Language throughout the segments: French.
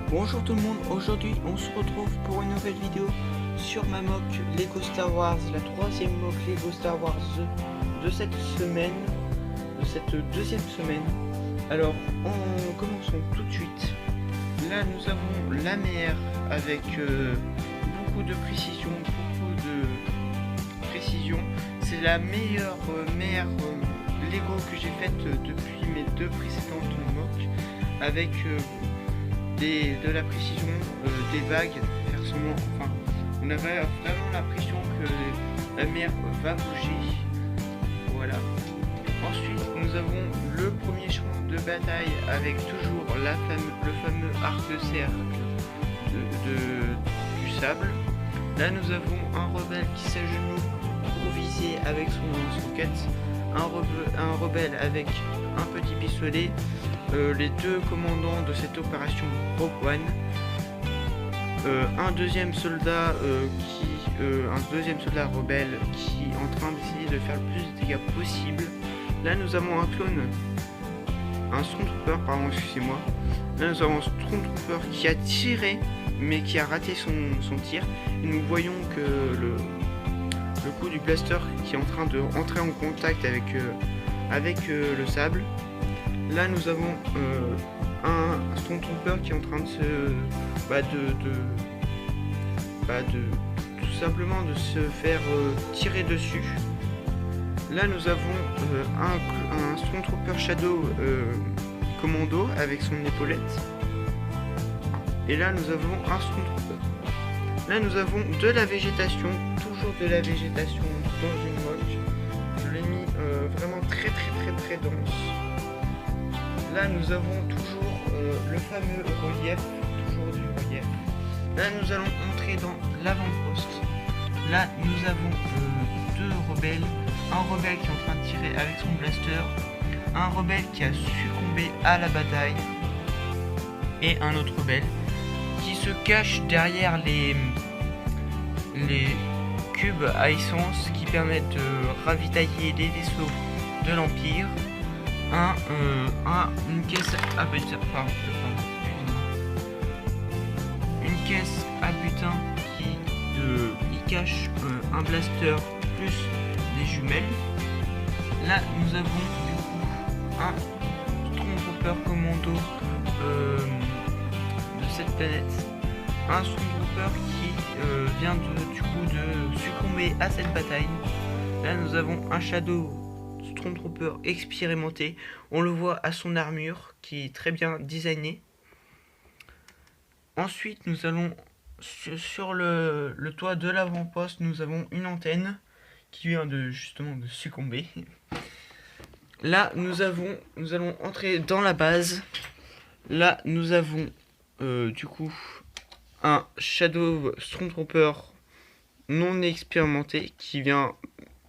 Bonjour tout le monde, aujourd'hui on se retrouve pour une nouvelle vidéo sur ma mock Lego Star Wars, la troisième mock Lego Star Wars de cette semaine, de cette deuxième semaine. Alors, commençons tout de suite. Là nous avons la mer avec beaucoup de précision, C'est la meilleure mer Lego que j'ai faite depuis mes deux précédentes mocks, avec de la précision, des vagues, enfin, on avait vraiment l'impression que la mer va bouger. Voilà. Ensuite, nous avons le premier champ de bataille avec toujours le fameux arc de cercle du sable. Là, nous avons un rebelle qui s'agenouille pour viser avec son quête, un rebelle avec un petit pistolet. Les deux commandants de cette opération Rogue One, un deuxième soldat rebelle qui est en train d'essayer de faire le plus de dégâts possible. Là nous avons un Stormtrooper, pardon, excusez-moi. Là nous avons un Stormtrooper qui a tiré mais qui a raté son tir, et nous voyons que le coup du blaster qui est en train de entrer en contact avec le sable. Là nous avons un Stormtrooper qui est en train de tout simplement de se faire tirer dessus. Là nous avons un Stormtrooper Shadow commando avec son épaulette. Et là nous avons un Stormtrooper. Là nous avons de la végétation, toujours de la végétation dans une mock. Je l'ai mis vraiment très dense. Là nous avons toujours le fameux relief, toujours du relief. Là nous allons entrer dans l'avant-poste. Là nous avons deux rebelles, un rebelle qui est en train de tirer avec son blaster, un rebelle qui a succombé à la bataille, et un autre rebelle qui se cache derrière les cubes à essence qui permettent de ravitailler les vaisseaux de l'Empire. Une caisse à butin, une caisse à butin qui cache un blaster plus des jumelles. Là nous avons du coup un Stormtrooper commando de cette planète, un Stormtrooper qui vient de succomber à cette bataille. Là nous avons un Shadow Stormtrooper expérimenté, on le voit à son armure qui est très bien designée. Ensuite nous allons sur le toit de l'avant-poste, nous avons une antenne qui vient justement de succomber. Là nous allons entrer dans la base. Là nous avons du coup un Shadow Stormtrooper non expérimenté qui vient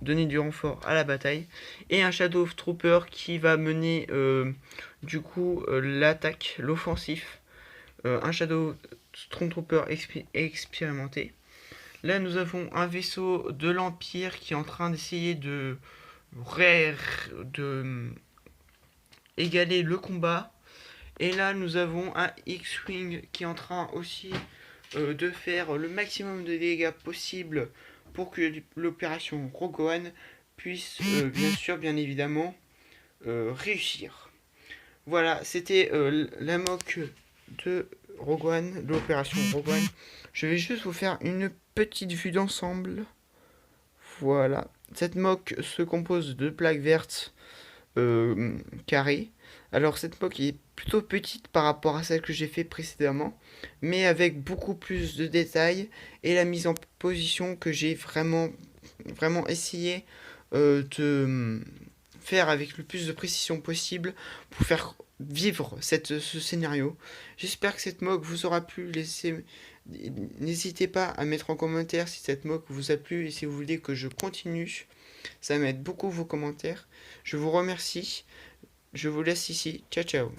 donner du renfort à la bataille, et un Shadow Trooper qui va mener l'attaque, l'offensif, un Shadow Stormtrooper expérimenté. Là nous avons un vaisseau de l'Empire qui est en train d'essayer de égaler le combat, et là nous avons un X-Wing qui est en train aussi de faire le maximum de dégâts possible pour que l'opération Rogue One puisse bien évidemment réussir. Voilà, c'était la mock de Rogue One, l'opération Rogue One. Je vais juste vous faire une petite vue d'ensemble. Voilà, cette mock se compose de plaques vertes carrées. Alors cette mock est plutôt petite par rapport à celle que j'ai fait précédemment, mais avec beaucoup plus de détails et la mise en position que j'ai vraiment essayé de faire avec le plus de précision possible pour faire vivre ce scénario. J'espère que cette mock vous aura plu. N'hésitez pas à mettre en commentaire si cette mock vous a plu et si vous voulez que je continue. Ça m'aide beaucoup vos commentaires. Je vous remercie. Je vous laisse ici. Ciao ciao.